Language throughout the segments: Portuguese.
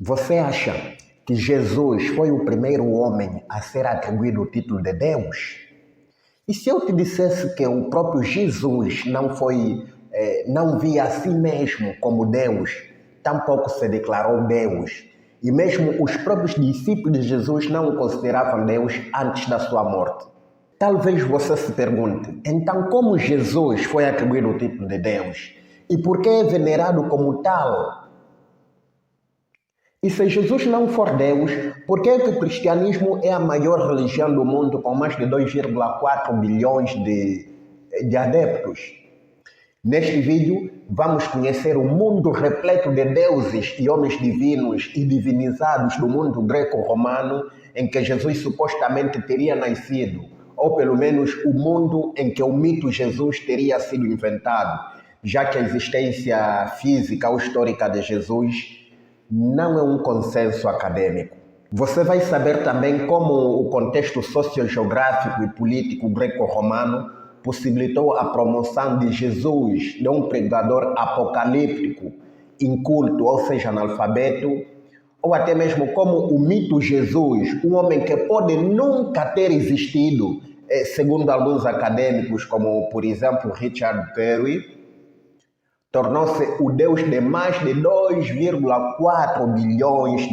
Você acha que Jesus foi o primeiro homem a ser atribuído o título de Deus? E se eu te dissesse que o próprio Jesus não via a si mesmo como Deus, tampouco se declarou Deus, e mesmo os próprios discípulos de Jesus não o consideravam Deus antes da sua morte? Talvez você se pergunte, então como Jesus foi atribuído o título de Deus? E por que é venerado como tal? E se Jesus não for Deus, por que o cristianismo é a maior religião do mundo com mais de 2,4 bilhões de adeptos? Neste vídeo, vamos conhecer o mundo repleto de deuses e homens divinos e divinizados do mundo greco-romano em que Jesus supostamente teria nascido, ou pelo menos o mundo em que o mito Jesus teria sido inventado, já que a existência física ou histórica de Jesus não é um consenso acadêmico. Você vai saber também como o contexto sociogeográfico e político greco-romano possibilitou a promoção de Jesus, de um pregador apocalíptico, inculto, ou seja, analfabeto, ou até mesmo como o mito Jesus, um homem que pode nunca ter existido, segundo alguns acadêmicos, como por exemplo Richard Perry, tornou-se o Deus de mais de 2,4 bilhões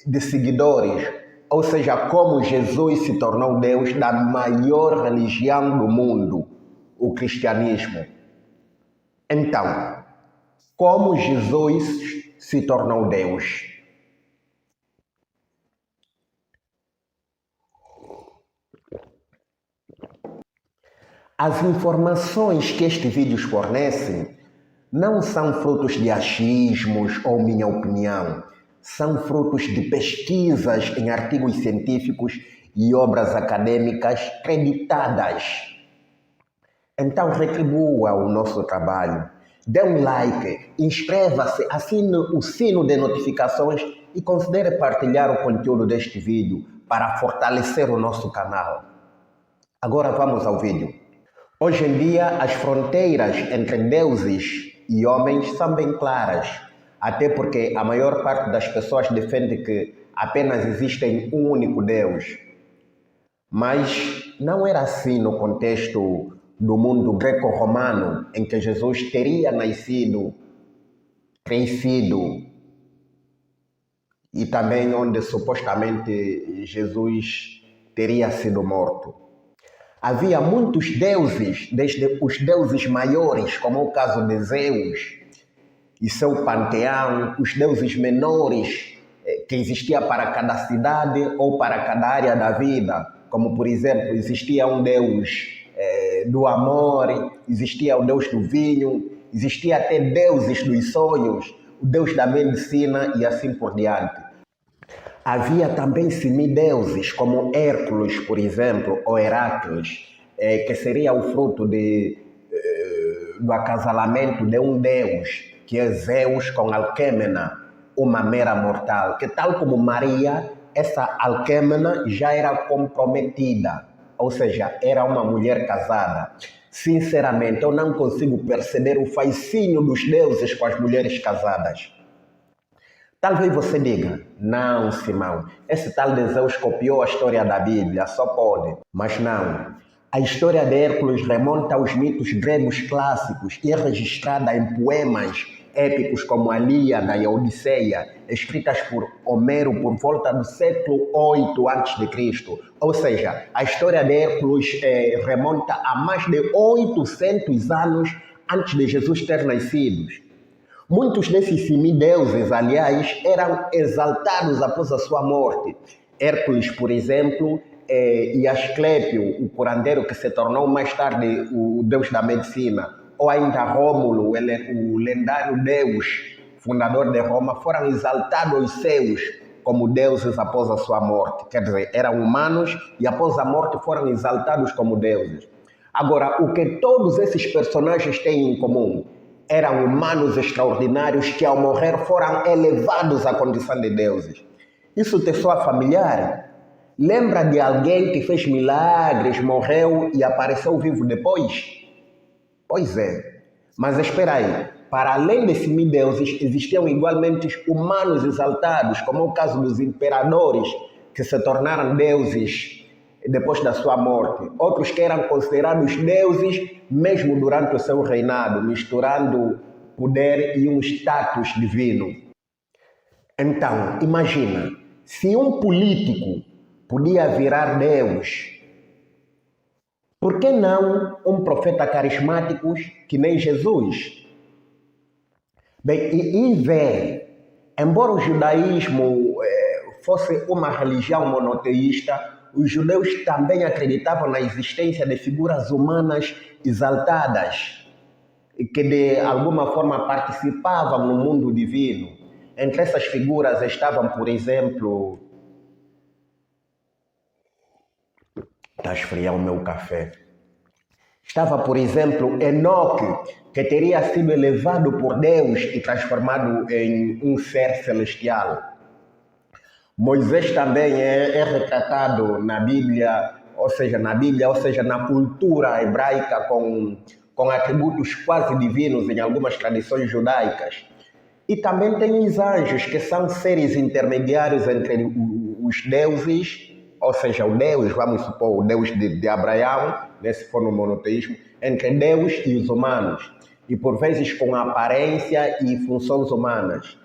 de seguidores. Ou seja, como Jesus se tornou Deus da maior religião do mundo, o cristianismo. Então, como Jesus se tornou Deus? As informações que este vídeo fornece não são frutos de achismos ou minha opinião, são frutos de pesquisas em artigos científicos e obras acadêmicas creditadas. Então retribua o nosso trabalho, dê um like, inscreva-se, assine o sino de notificações e considere partilhar o conteúdo deste vídeo para fortalecer o nosso canal. Agora vamos ao vídeo. Hoje em dia, as fronteiras entre deuses e homens são bem claras, até porque a maior parte das pessoas defende que apenas existe um único Deus. Mas não era assim no contexto do mundo greco-romano, em que Jesus teria nascido, crescido, e também onde supostamente Jesus teria sido morto. Havia muitos deuses, desde os deuses maiores, como o caso de Zeus e seu panteão, os deuses menores que existia para cada cidade ou para cada área da vida, como por exemplo, existia um deus do amor, existia o deus do vinho, existia até deuses dos sonhos, o deus da medicina e assim por diante. Havia também semideuses, como Hércules, por exemplo, ou Heracles, que seria o fruto do acasalamento de um deus, que é Zeus com Alquêmena, uma mera mortal, que tal como Maria, essa Alquêmena já era comprometida, ou seja, era uma mulher casada. Sinceramente, eu não consigo perceber o fascínio dos deuses com as mulheres casadas. Talvez você diga, não, Simão, esse tal de Zeus copiou a história da Bíblia, só pode. Mas não. A história de Hércules remonta aos mitos gregos clássicos e é registrada em poemas épicos como a Ilíada e a Odisseia, escritas por Homero por volta do século 8 a.C. Ou seja, a história de Hércules remonta a mais de 800 anos antes de Jesus ter nascido. Muitos desses semideuses, aliás, eram exaltados após a sua morte. Hércules, por exemplo, e Asclépio, o curandeiro que se tornou mais tarde o deus da medicina, ou ainda Rômulo, o lendário deus, fundador de Roma, foram exaltados aos céus como deuses após a sua morte. Quer dizer, eram humanos e após a morte foram exaltados como deuses. Agora, o que todos esses personagens têm em comum? Eram humanos extraordinários que ao morrer foram elevados à condição de deuses. Isso te soa familiar? Lembra de alguém que fez milagres, morreu e apareceu vivo depois? Pois é, mas espera aí, para além de semideuses, existiam igualmente humanos exaltados, como é o caso dos imperadores, que se tornaram deuses depois da sua morte. Outros que eram considerados deuses mesmo durante o seu reinado, misturando poder e um status divino. Então, imagina, se um político podia virar Deus, por que não um profeta carismático que nem Jesus? Bem, e ver, embora o judaísmo fosse uma religião monoteísta, os judeus também acreditavam na existência de figuras humanas exaltadas, que de alguma forma participavam no mundo divino. Entre essas figuras estavam, por exemplo... Está a esfriar o meu café. Estava, por exemplo, Enoque, que teria sido elevado por Deus e transformado em um ser celestial. Moisés também é retratado na Bíblia, ou seja, na cultura hebraica com atributos quase divinos em algumas tradições judaicas. E também tem os anjos, que são seres intermediários entre os deuses, ou seja, o Deus, vamos supor, o Deus de Abraão, se for no monoteísmo, entre Deus e os humanos, e por vezes com aparência e funções humanas.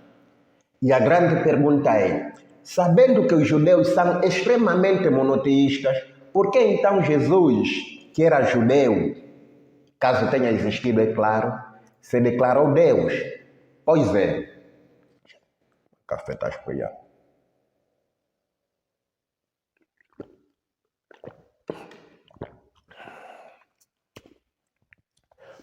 E a grande pergunta é, sabendo que os judeus são extremamente monoteístas, por que então Jesus, que era judeu, caso tenha existido, é claro, se declarou Deus? Pois é. O café está esfriando.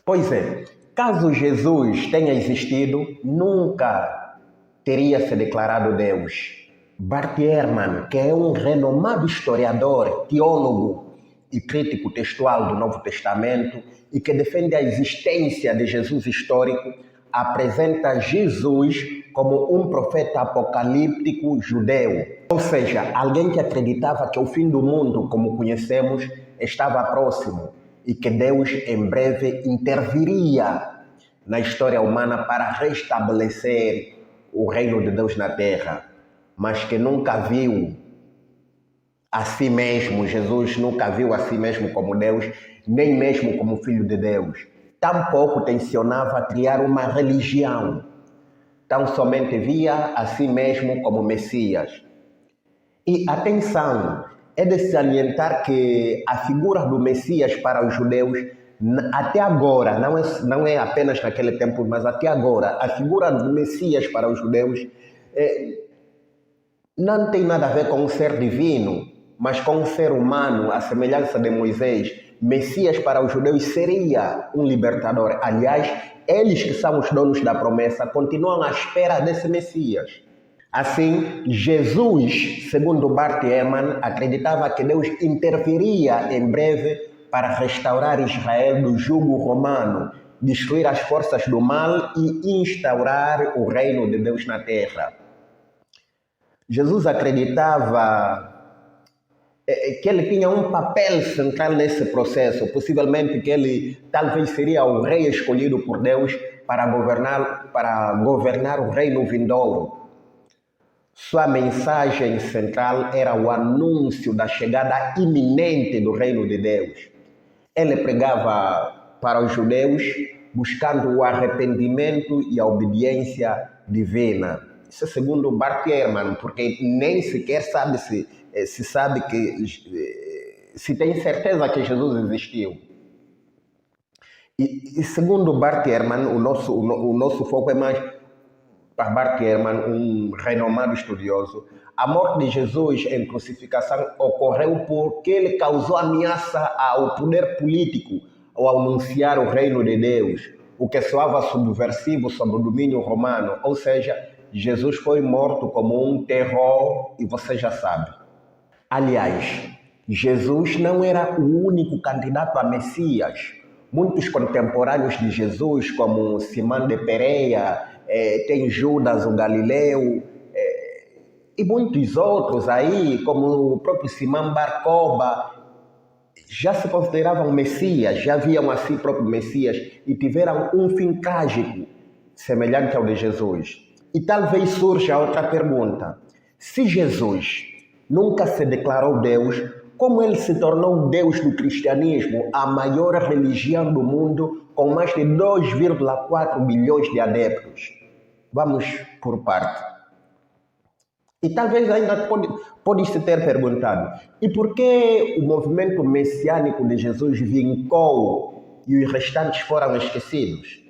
Pois é, caso Jesus tenha existido, nunca teria se declarado Deus. Bart Ehrman, que é um renomado historiador, teólogo e crítico textual do Novo Testamento e que defende a existência de Jesus histórico, apresenta Jesus como um profeta apocalíptico judeu, ou seja, alguém que acreditava que o fim do mundo, como conhecemos, estava próximo e que Deus em breve interviria na história humana para restabelecer o reino de Deus na terra, mas que nunca viu a si mesmo, Jesus nunca viu a si mesmo como Deus, nem mesmo como Filho de Deus. Tampouco tensionava criar uma religião, tão somente via a si mesmo como Messias. E atenção, é de salientar que a figura do Messias para os judeus, até agora, não é apenas naquele tempo, mas até agora, a figura do Messias para os judeus não tem nada a ver com um ser divino, mas com um ser humano, à semelhança de Moisés. Messias para os judeus seria um libertador. Aliás, eles que são os donos da promessa continuam à espera desse Messias. Assim, Jesus, segundo Bart Ehrman, acreditava que Deus interviria em breve para restaurar Israel do jugo romano, destruir as forças do mal e instaurar o reino de Deus na terra. Jesus acreditava que ele tinha um papel central nesse processo, possivelmente que ele talvez seria o rei escolhido por Deus para governar o reino vindouro. Sua mensagem central era o anúncio da chegada iminente do reino de Deus. Ele pregava para os judeus buscando o arrependimento e a obediência divina. Isso é segundo Bart Ehrman, porque nem sequer se sabe se tem certeza que Jesus existiu. E segundo Bart Ehrman, o nosso foco é mais para Bart Ehrman, um renomado estudioso. A morte de Jesus em crucificação ocorreu porque ele causou ameaça ao poder político ao anunciar o reino de Deus, o que soava subversivo sob o domínio romano, ou seja, Jesus foi morto como um terror e você já sabe. Aliás, Jesus não era o único candidato a Messias. Muitos contemporâneos de Jesus, como Simão de Pereira, tem Judas o Galileu, e muitos outros aí, como o próprio Simão Bar Kokhba, já se consideravam Messias, já viam a si próprio Messias e tiveram um fim trágico semelhante ao de Jesus. E talvez surja outra pergunta. Se Jesus nunca se declarou Deus, como ele se tornou Deus do cristianismo, a maior religião do mundo, com mais de 2,4 bilhões de adeptos? Vamos por parte. E talvez ainda pode se ter perguntado, e por que o movimento messiânico de Jesus vincou e os restantes foram esquecidos?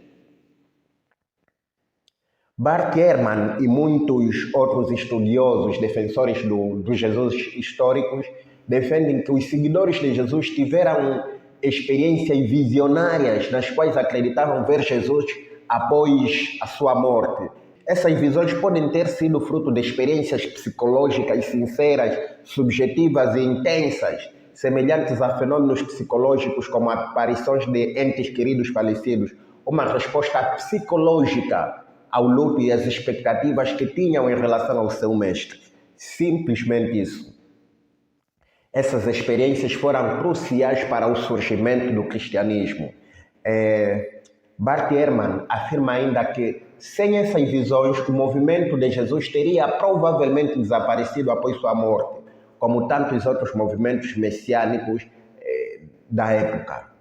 Bart Ehrman e muitos outros estudiosos, defensores do Jesus históricos, defendem que os seguidores de Jesus tiveram experiências visionárias nas quais acreditavam ver Jesus após a sua morte. Essas visões podem ter sido fruto de experiências psicológicas sinceras, subjetivas e intensas, semelhantes a fenômenos psicológicos como aparições de entes queridos falecidos, uma resposta psicológica ao luto e às expectativas que tinham em relação ao seu mestre. Simplesmente isso. Essas experiências foram cruciais para o surgimento do cristianismo. Bart Ehrman afirma ainda que, sem essas visões, o movimento de Jesus teria provavelmente desaparecido após sua morte, como tantos outros movimentos messiânicos da época.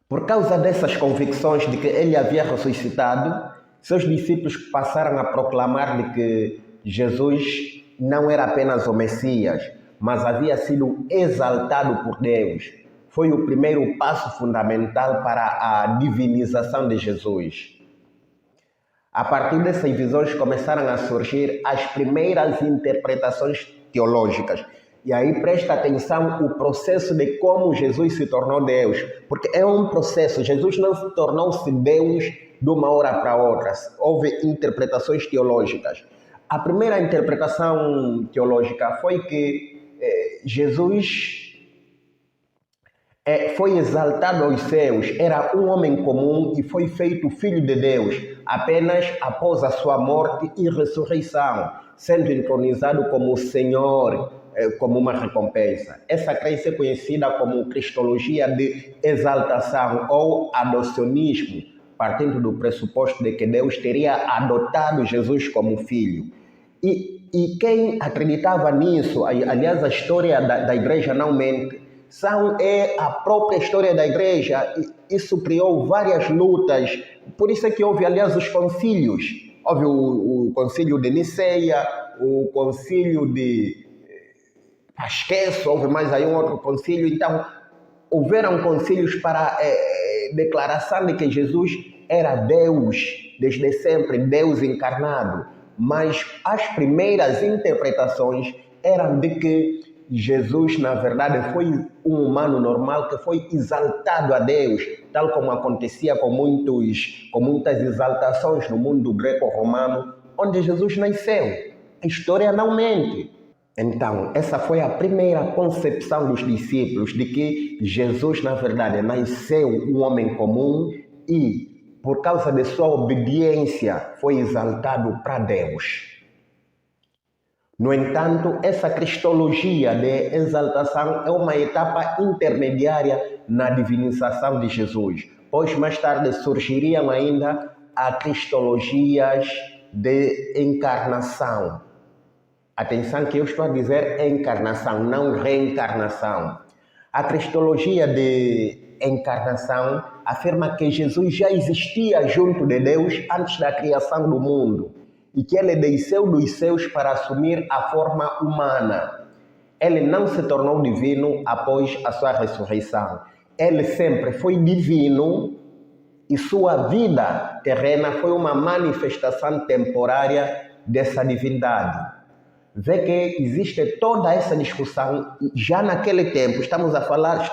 Por causa dessas convicções de que ele havia ressuscitado, seus discípulos passaram a proclamar de que Jesus não era apenas o Messias, mas havia sido exaltado por Deus. Foi o primeiro passo fundamental para a divinização de Jesus. A partir dessas visões começaram a surgir as primeiras interpretações teológicas. E aí presta atenção o processo de como Jesus se tornou Deus. Porque é um processo, Jesus não se tornou-se Deus de uma hora para outra. Houve interpretações teológicas. A primeira interpretação teológica foi que Jesus foi exaltado aos céus, era um homem comum e foi feito filho de Deus apenas após a sua morte e ressurreição, sendo entronizado como Senhor, como uma recompensa. Essa crença é conhecida como cristologia de exaltação ou adocionismo, partindo do pressuposto de que Deus teria adotado Jesus como filho. E quem acreditava nisso, aliás, a história da igreja não mente, é a própria história da igreja. Isso criou várias lutas, por isso é que houve, aliás, os concílios. Houve o concílio de Niceia, o concílio de Asqueço, houve mais aí um outro concílio. Então, houveram concílios para declaração de que Jesus era Deus, desde sempre, Deus encarnado. Mas as primeiras interpretações eram de que Jesus, na verdade, foi um humano normal que foi exaltado a Deus, tal como acontecia com muitas exaltações no mundo greco-romano, onde Jesus nasceu. A história não mente. Então, essa foi a primeira concepção dos discípulos, de que Jesus, na verdade, nasceu um homem comum e, por causa de sua obediência, foi exaltado para Deus. No entanto, essa cristologia de exaltação é uma etapa intermediária na divinização de Jesus, pois mais tarde surgiriam ainda as cristologias de encarnação. Atenção que eu estou a dizer encarnação, não reencarnação. A cristologia de encarnação afirma que Jesus já existia junto de Deus antes da criação do mundo e que ele desceu dos céus para assumir a forma humana. Ele não se tornou divino após a sua ressurreição. Ele sempre foi divino e sua vida terrena foi uma manifestação temporária dessa divindade. Vê que existe toda essa discussão já naquele tempo. Estamos a falar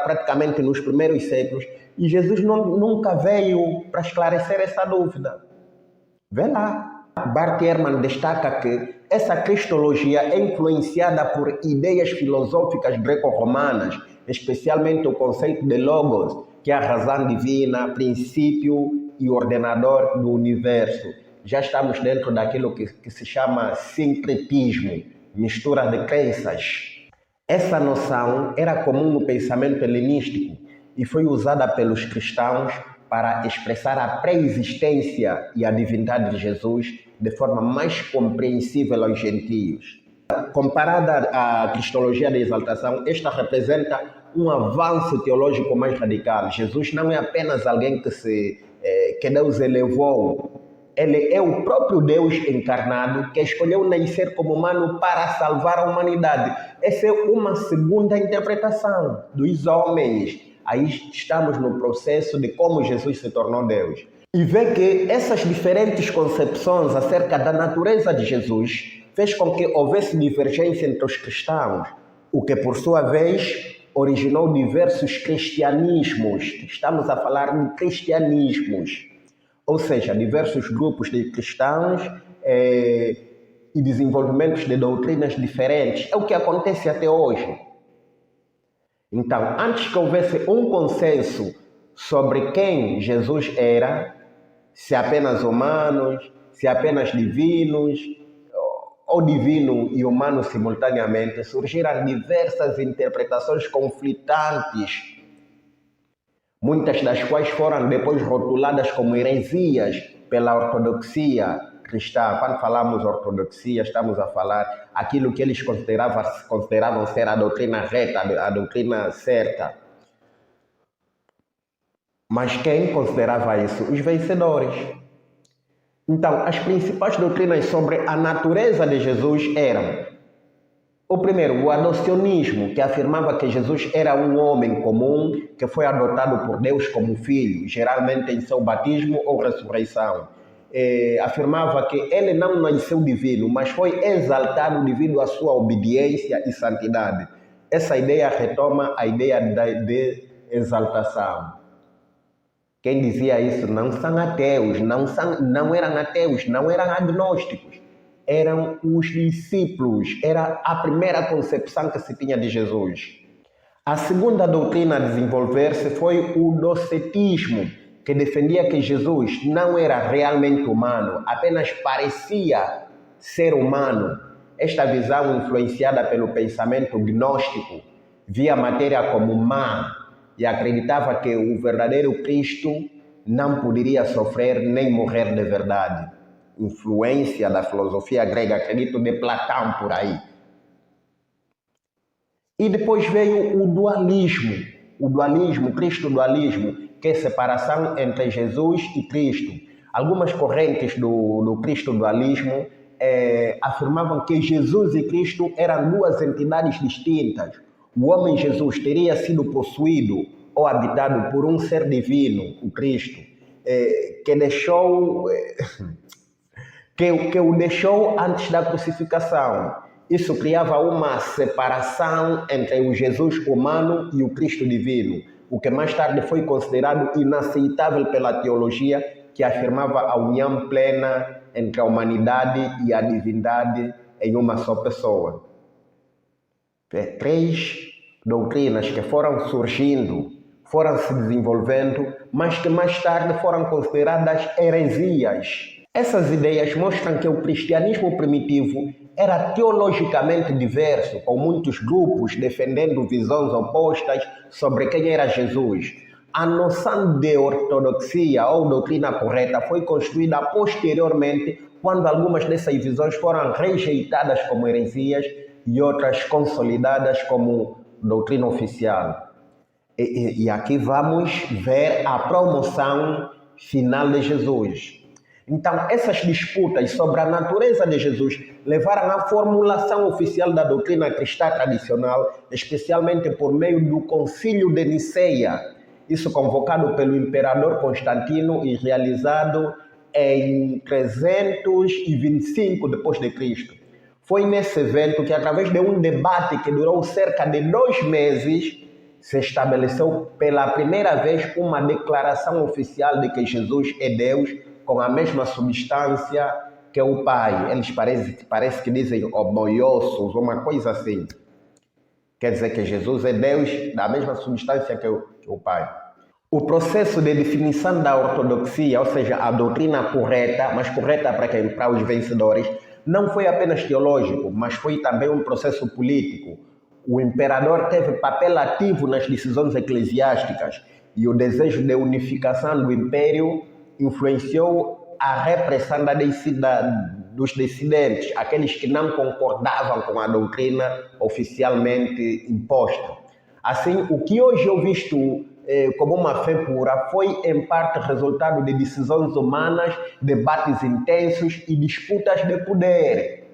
praticamente nos primeiros séculos, e Jesus nunca veio para esclarecer essa dúvida. Vê lá. Bart Ehrman destaca que essa cristologia é influenciada por ideias filosóficas greco-romanas, especialmente o conceito de logos, que é a razão divina, princípio e ordenador do universo. Já estamos dentro daquilo que se chama sincretismo, mistura de crenças. Essa noção era comum no pensamento helenístico e foi usada pelos cristãos para expressar a pré-existência e a divindade de Jesus de forma mais compreensível aos gentios. Comparada à cristologia da exaltação, esta representa um avanço teológico mais radical. Jesus não é apenas alguém que Deus elevou. Ele é o próprio Deus encarnado que escolheu nascer como humano para salvar a humanidade. Essa é uma segunda interpretação dos homens. Aí estamos no processo de como Jesus se tornou Deus. E vê que essas diferentes concepções acerca da natureza de Jesus fez com que houvesse divergência entre os cristãos, o que por sua vez originou diversos cristianismos. Estamos a falar de cristianismos. Ou seja, diversos grupos de cristãos e desenvolvimentos de doutrinas diferentes. É o que acontece até hoje. Então, antes que houvesse um consenso sobre quem Jesus era, se apenas humanos, se apenas divinos, ou divino e humano simultaneamente, surgiram diversas interpretações conflitantes, muitas das quais foram depois rotuladas como heresias pela ortodoxia cristã. Quando falamos ortodoxia, estamos a falar aquilo que eles consideravam ser a doutrina reta, a doutrina certa. Mas quem considerava isso? Os vencedores. Então, as principais doutrinas sobre a natureza de Jesus eram: o primeiro, o adocionismo, que afirmava que Jesus era um homem comum que foi adotado por Deus como filho, geralmente em seu batismo ou ressurreição. Afirmava que ele não nasceu divino, mas foi exaltado devido à sua obediência e santidade. Essa ideia retoma a ideia de exaltação. Quem dizia isso não são ateus, não eram ateus, não eram agnósticos. Eram os discípulos, era a primeira concepção que se tinha de Jesus. A segunda doutrina a desenvolver-se foi o docetismo, que defendia que Jesus não era realmente humano, apenas parecia ser humano. Esta visão, influenciada pelo pensamento gnóstico, via a matéria como má e acreditava que o verdadeiro Cristo não poderia sofrer nem morrer de verdade. Influência da filosofia grega, acredito, de Platão por aí. E depois veio o dualismo, o Cristo-dualismo, que é a separação entre Jesus e Cristo. Algumas correntes do Cristo-dualismo afirmavam que Jesus e Cristo eram duas entidades distintas. O homem Jesus teria sido possuído ou habitado por um ser divino, o Cristo, que o deixou antes da crucificação. Isso criava uma separação entre o Jesus humano e o Cristo divino, o que mais tarde foi considerado inaceitável pela teologia, que afirmava a união plena entre a humanidade e a divindade em uma só pessoa. Três doutrinas que foram surgindo, foram se desenvolvendo, mas que mais tarde foram consideradas heresias. Essas ideias mostram que o cristianismo primitivo era teologicamente diverso, com muitos grupos defendendo visões opostas sobre quem era Jesus. A noção de ortodoxia ou doutrina correta foi construída posteriormente, quando algumas dessas visões foram rejeitadas como heresias e outras consolidadas como doutrina oficial. E aqui vamos ver a promoção final de Jesus. Então, essas disputas sobre a natureza de Jesus levaram à formulação oficial da doutrina cristã tradicional, especialmente por meio do Concílio de Niceia, isso convocado pelo imperador Constantino e realizado em 325 d.C. Foi nesse evento que, através de um debate que durou cerca de 2 meses, se estabeleceu pela primeira vez uma declaração oficial de que Jesus é Deus, com a mesma substância que o Pai. Eles parece que dizem homoiossos, uma coisa assim. Quer dizer que Jesus é Deus da mesma substância que o Pai. O processo de definição da ortodoxia, ou seja, a doutrina correta, mas correta para quem? Para os vencedores, não foi apenas teológico, mas foi também um processo político. O imperador teve papel ativo nas decisões eclesiásticas e o desejo de unificação do império influenciou a repressão dos dissidentes, aqueles que não concordavam com a doutrina oficialmente imposta. Assim, o que hoje eu visto como uma fé pura foi em parte resultado de decisões humanas, debates intensos e disputas de poder.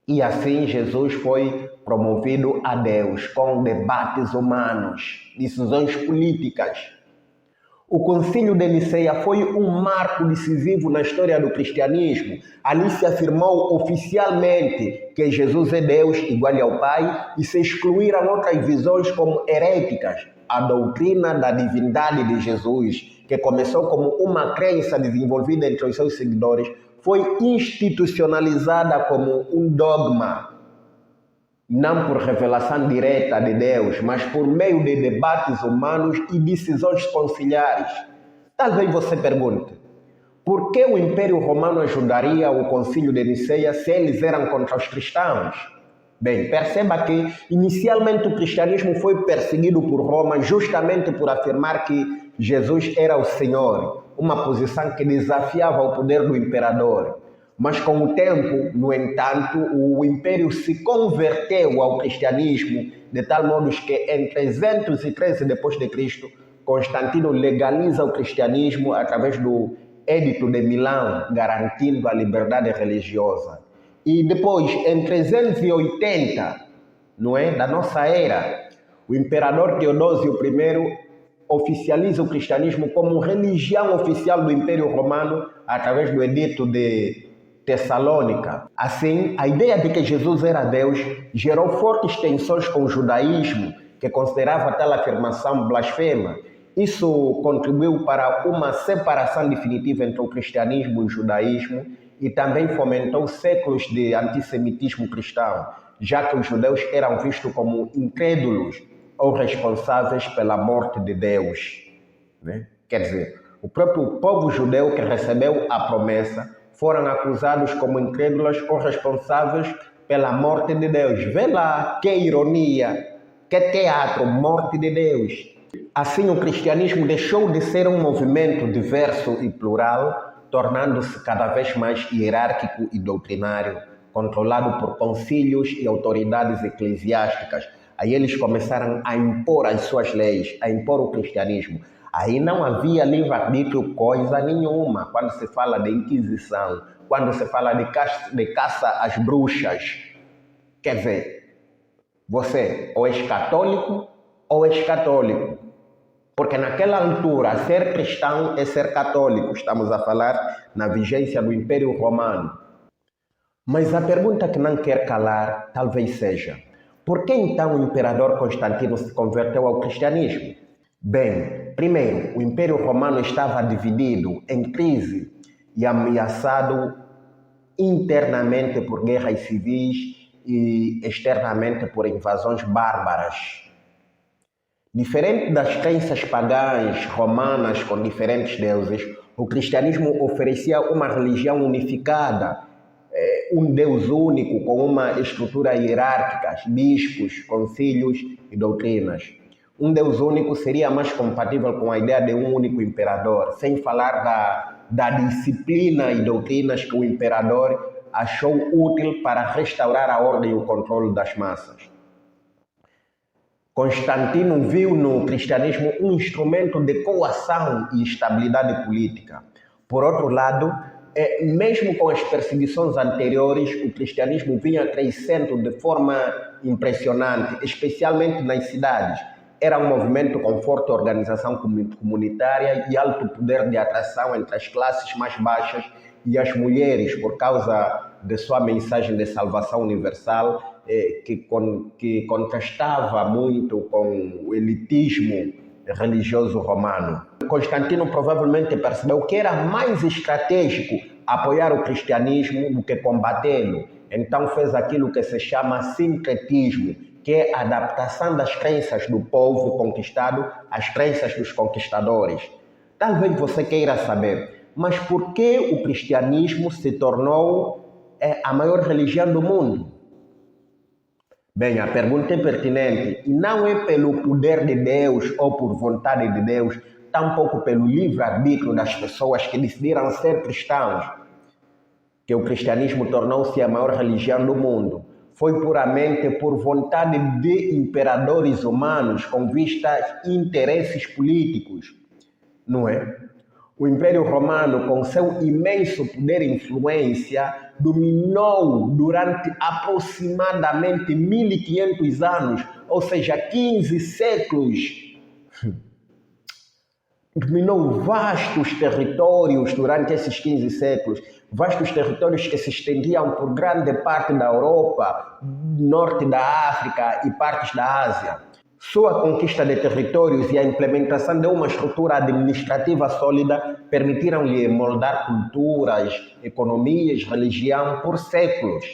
E assim Jesus foi promovido a Deus com debates humanos, decisões políticas. O Concílio de Niceia foi um marco decisivo na história do cristianismo. Ali se afirmou oficialmente que Jesus é Deus igual ao Pai e se excluíram outras visões como heréticas. A doutrina da divindade de Jesus, que começou como uma crença desenvolvida entre os seus seguidores, foi institucionalizada como um dogma, não por revelação direta de Deus, mas por meio de debates humanos e decisões conciliares. Talvez você pergunte, por que o Império Romano ajudaria o Concílio de Niceia se eles eram contra os cristãos? Bem, perceba que inicialmente o cristianismo foi perseguido por Roma justamente por afirmar que Jesus era o Senhor, uma posição que desafiava o poder do imperador. Mas com o tempo, no entanto, o império se converteu ao cristianismo, de tal modo que em 313 d.C., Constantino legaliza o cristianismo através do Edito de Milão, garantindo a liberdade religiosa. E depois, em 380, da nossa era, o imperador Teodósio I oficializa o cristianismo como religião oficial do Império Romano através do Edito de Tessalônica. Assim, a ideia de que Jesus era Deus gerou fortes tensões com o judaísmo, que considerava tal afirmação blasfema. Isso contribuiu para uma separação definitiva entre o cristianismo e o judaísmo e também fomentou séculos de antissemitismo cristão, já que os judeus eram vistos como incrédulos ou responsáveis pela morte de Deus. Quer dizer, o próprio povo judeu que recebeu a promessa foram acusados como incrédulos ou responsáveis pela morte de Deus. Vê lá que ironia, que teatro, morte de Deus. Assim, o cristianismo deixou de ser um movimento diverso e plural, tornando-se cada vez mais hierárquico e doutrinário, controlado por concílios e autoridades eclesiásticas. Aí eles começaram a impor as suas leis, a impor o cristianismo. Aí não havia livre-arbítrio coisa nenhuma quando se fala de Inquisição, quando se fala de caça às bruxas. Quer dizer, você ou és católico ou és católico. Porque naquela altura, ser cristão é ser católico. Estamos a falar na vigência do Império Romano. Mas a pergunta que não quer calar talvez seja: por que então o imperador Constantino se converteu ao cristianismo? Bem, primeiro, o Império Romano estava dividido, em crise e ameaçado internamente por guerras civis e externamente por invasões bárbaras. Diferente das crenças pagãs romanas com diferentes deuses, o cristianismo oferecia uma religião unificada, um Deus único com uma estrutura hierárquica, bispos, concílios e doutrinas. Um Deus único seria mais compatível com a ideia de um único imperador, sem falar da disciplina e doutrinas que o imperador achou útil para restaurar a ordem e o controle das massas. Constantino viu no cristianismo um instrumento de coação e estabilidade política. Por outro lado, mesmo com as perseguições anteriores, o cristianismo vinha crescendo de forma impressionante, especialmente nas cidades. Era um movimento com forte organização comunitária e alto poder de atração entre as classes mais baixas e as mulheres, por causa de sua mensagem de salvação universal, que contrastava muito com o elitismo religioso romano. Constantino provavelmente percebeu que era mais estratégico apoiar o cristianismo do que combatê-lo. Então fez aquilo que se chama sincretismo, que é a adaptação das crenças do povo conquistado às crenças dos conquistadores. Talvez você queira saber, mas por que o cristianismo se tornou a maior religião do mundo? Bem, a pergunta é pertinente e não é pelo poder de Deus ou por vontade de Deus, tampouco pelo livre-arbítrio das pessoas que decidiram ser cristãos, que o cristianismo tornou-se a maior religião do mundo. Foi puramente por vontade de imperadores humanos com vistas a interesses políticos, não é? O Império Romano, com seu imenso poder e influência, dominou durante aproximadamente 1500 anos, ou seja, 15 séculos. Dominou vastos territórios durante esses 15 séculos, vastos territórios que se estendiam por grande parte da Europa, norte da África e partes da Ásia. Sua conquista de territórios e a implementação de uma estrutura administrativa sólida permitiram-lhe moldar culturas, economias, religião por séculos.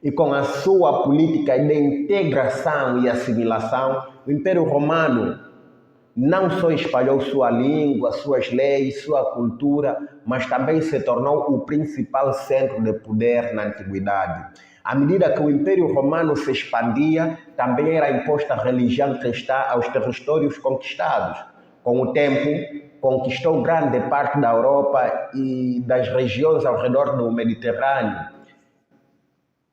E com a sua política de integração e assimilação, o Império Romano não só espalhou sua língua, suas leis, sua cultura, mas também se tornou o principal centro de poder na antiguidade. À medida que o Império Romano se expandia, também era imposta a religião cristã aos territórios conquistados. Com o tempo, conquistou grande parte da Europa e das regiões ao redor do Mediterrâneo.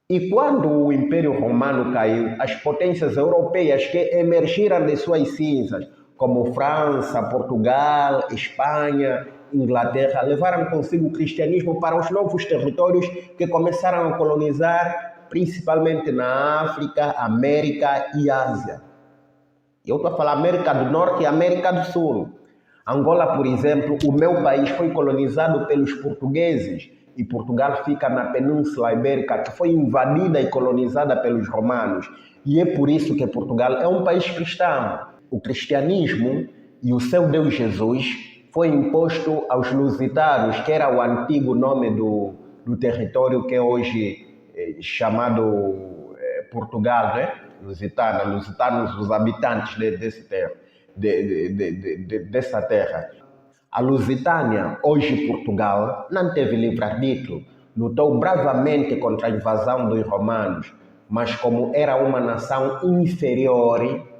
E quando o Império Romano caiu, as potências europeias que emergiram de suas cinzas, como França, Portugal, Espanha, Inglaterra, levaram consigo o cristianismo para os novos territórios que começaram a colonizar, principalmente na África, América e Ásia. Eu estou a falar América do Norte e América do Sul. Angola, por exemplo, o meu país foi colonizado pelos portugueses e Portugal fica na Península Ibérica, que foi invadida e colonizada pelos romanos. E é por isso que Portugal é um país cristão. O cristianismo e o seu Deus Jesus foi imposto aos lusitanos, que era o antigo nome do território que é hoje chamado Portugal, né? Lusitanos, os habitantes dessa terra. A Lusitânia, hoje Portugal, não teve livre-arbítrio, lutou bravamente contra a invasão dos romanos, mas como era uma nação inferior,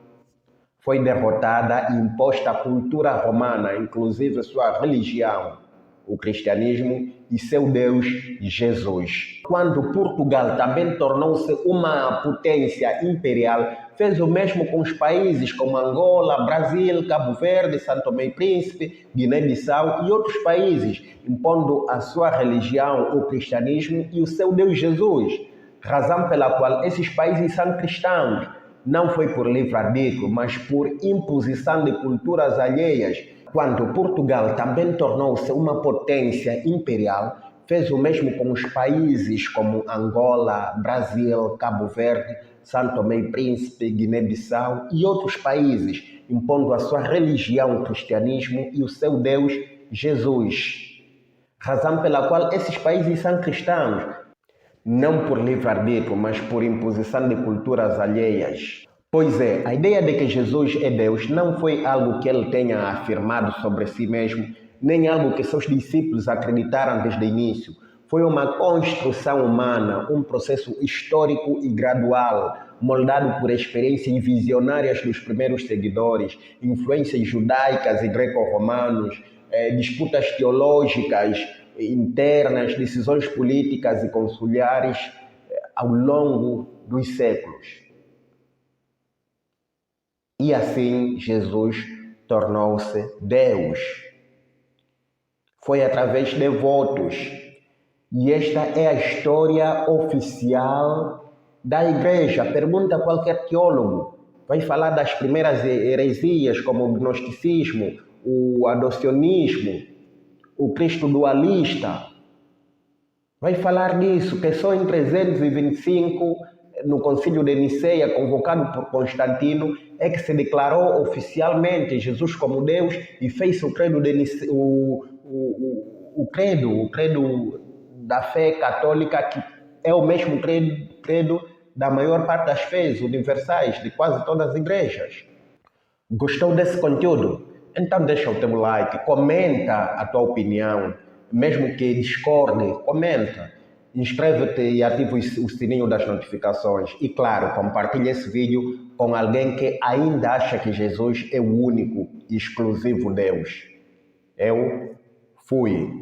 foi derrotada e imposta a cultura romana, inclusive sua religião, o cristianismo e seu Deus, Jesus. Quando Portugal também tornou-se uma potência imperial, fez o mesmo com os países como Angola, Brasil, Cabo Verde, São Tomé e Príncipe, Guiné-Bissau e outros países, impondo a sua religião, o cristianismo e o seu Deus Jesus, razão pela qual esses países são cristãos. Não foi por livre-arbítrio, mas por imposição de culturas alheias. Quando Portugal também tornou-se uma potência imperial, fez o mesmo com os países como Angola, Brasil, Cabo Verde, São Tomé e Príncipe, Guiné-Bissau e outros países, impondo a sua religião, o cristianismo e o seu Deus, Jesus. Razão pela qual esses países são cristãos. Não por livre-arbítrio, mas por imposição de culturas alheias. Pois é, a ideia de que Jesus é Deus não foi algo que ele tenha afirmado sobre si mesmo, nem algo que seus discípulos acreditaram desde o início. Foi uma construção humana, um processo histórico e gradual, moldado por experiências visionárias dos primeiros seguidores, influências judaicas e greco-romanos, disputas teológicas internas, decisões políticas e consulares ao longo dos séculos. E assim Jesus tornou-se Deus. Foi através de votos. E esta é a história oficial da Igreja. Pergunta a qualquer teólogo. Vai falar das primeiras heresias, como o gnosticismo, o adocionismo, o Cristo dualista. Vai falar disso, que só em 325, no Concílio de Niceia, convocado por Constantino, é que se declarou oficialmente Jesus como Deus e fez o credo, o credo da fé católica, que é o mesmo credo da maior parte das fés universais de quase todas as igrejas. Gostou desse conteúdo? Então deixa o teu like, comenta a tua opinião, mesmo que discorde, comenta. inscreve-te e ativa o sininho das notificações. E claro, compartilha esse vídeo com alguém que ainda acha que Jesus é o único e exclusivo Deus. Eu fui.